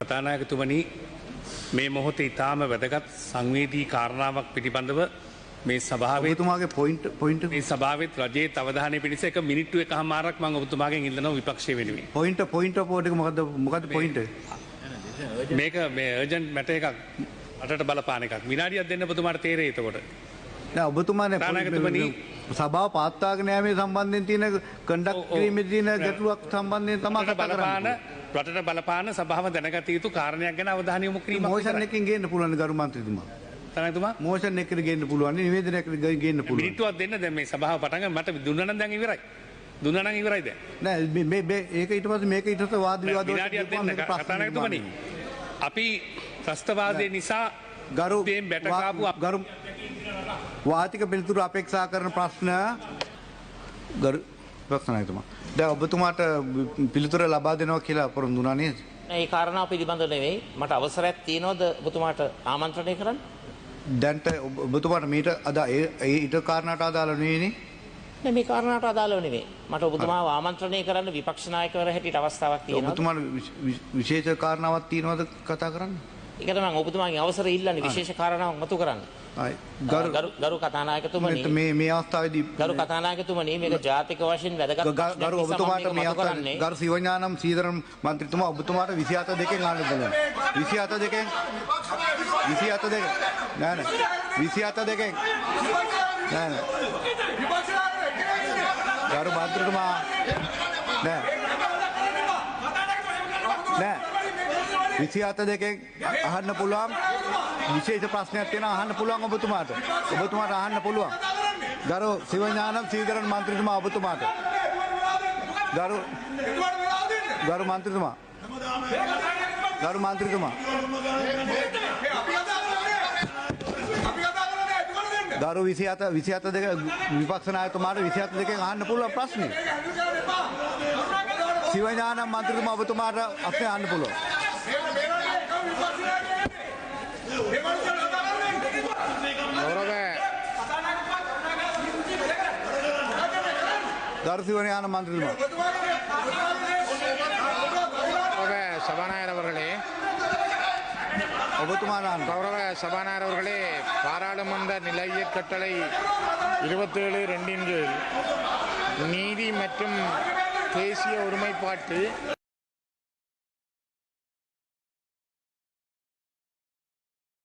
කතානායකතුමනි මේ මොහොතේ ඉතාම වැදගත් සංවේදී කාරණාවක් පිළිබඳව මේ සභාවේ ඔබතුමාගේ පොයින්ට් මේ සභාවෙත් රජයේ අවධානය පිණිස එක මිනිත්තු එකමාරක් මම ඔබතුමාගෙන් ඉල්ලනවා විපක්ෂය වෙනුවෙන්. පොයින්ට් ඔෆ් එක මොකද්ද පොයින්ට්? මේක මේ අර්ජන්ට් මැටර් එකක් රටට බලපාන එකක්. විනාඩියක් දෙන්න ඔබතුමාට තේරෙයි එතකොට. නෑ ඔබතුමානේ කතානායකතුමනි සභාව පවත්වාගෙන යාමේ සම්බන්ධයෙන් තියෙන කන්ඩක්ට් කිරීමේ තියෙන ගැටලුවක් සම්බන්ධයෙන් තමයි කතා කරන්නේ. රටට බලපාන සභාව දැනගත යුතු කාරණයක් ගැන අවධානය යොමු කිරීමක් මොෂන් එකකින් ගේන්න පුළුවන් ගරු මන්ත්‍රීතුමා. තනතුමා මොෂන් එකකින් ගේන්න පුළුවන් නිවේදනයක් ගේන්න පුළුවන්. මිනිත්තුවක් දෙන්න දැන් මේ සභාව පටන් ගන්න මට දුන්නා නම් දැන් ඉවරයි. දුන්නා නම් ඉවරයි දැන්. නෑ මේ ඒක ඊට පස්සේ මේක ඊට පස්සේ වාද විවාද විනාඩියක් දෙන්න කතානායකතුමනි. අපි ත්‍රස්තවාදය නිසා ගරු තේම් බැට කාපු ගරු වාචික පිළිතුරු අපේක්ෂා කරන ප්‍රශ්න ගරු ප්‍රශ්නායකතුමා. දැන් ඔබතුමාට පිළිතුර ලබා දෙනවා කියලා පොරොන්දු වුණා නේද? ඒ කාරණාව පිළිබඳව නෙවෙයි මට අවසරයක් තියෙනවද ඔබතුමාට ආමන්ත්‍රණය කරන්න? දැන්ට ඔබතුමාට මීට ඊට කාරණාට අදාළ නෙවෙයිනේ. නෑ මේ කාරණාට අදාළව නෙවෙයි. මට ඔබතුමාව ආමන්ත්‍රණය කරන්න විපක්ෂ නායකවරයා හැටියට අවස්ථාවක් තියෙනවා. ඔබතුමාට විශේෂ කාරණාවක් තියෙනවද කතා කරන්න? ඒකට මම ඔබතුමාගෙන් අවසරය ඉල්ලන්නේ විශේෂ කාරණාවක් මතු කරන්න. ගරු කතානායකතුමනි මේ අවස්ථාවේදී ගරු කතානායකතුමනි මේක ජාතික වශයෙන් වැදගත් ගරු ඔබතුමාට මේ අවස්ථාවේ ගරු සිවඥානම් සීදරන් මන්ත්‍රීතුමා ඔබතුමාට 27 දෙකෙන් ආන්න දෙනවා 27 දෙකෙන් නෑ 27 දෙකෙන් නෑ ගරු මන්ත්‍රීතුමා නෑ 27 දෙකෙන් අහන්න පුළුවන් විශේෂ ප්‍රශ්නයක් තියෙනවා අහන්න පුළුවන් ඔබතුමාට අහන්න පුළුවන් ගරු සිවඥානම් සීදරන් මන්ත්‍රීතුමා ඔබතුමාට ගරු මන්ත්‍රීතුමා ගරු 27 දෙක විපක්ෂ නායකතුමාට 27 දෙකෙන් අහන්න පුළුවන් ප්‍රශ්නේ සිවඥානම් මන්ත්‍රීතුමා ඔබතුමාට අපේ අහන්න පුළුවන් ගරු සිවඥානම් மந்திரிතුමා சபாநாயகர் அவர்களே கௌரவ சபாநாயகர் அவர்களே பாராளுமன்ற நிலைய கட்டளை 27(2) கீழ் நீதி மற்றும் தேசிய ஒருமைப்பாட்டு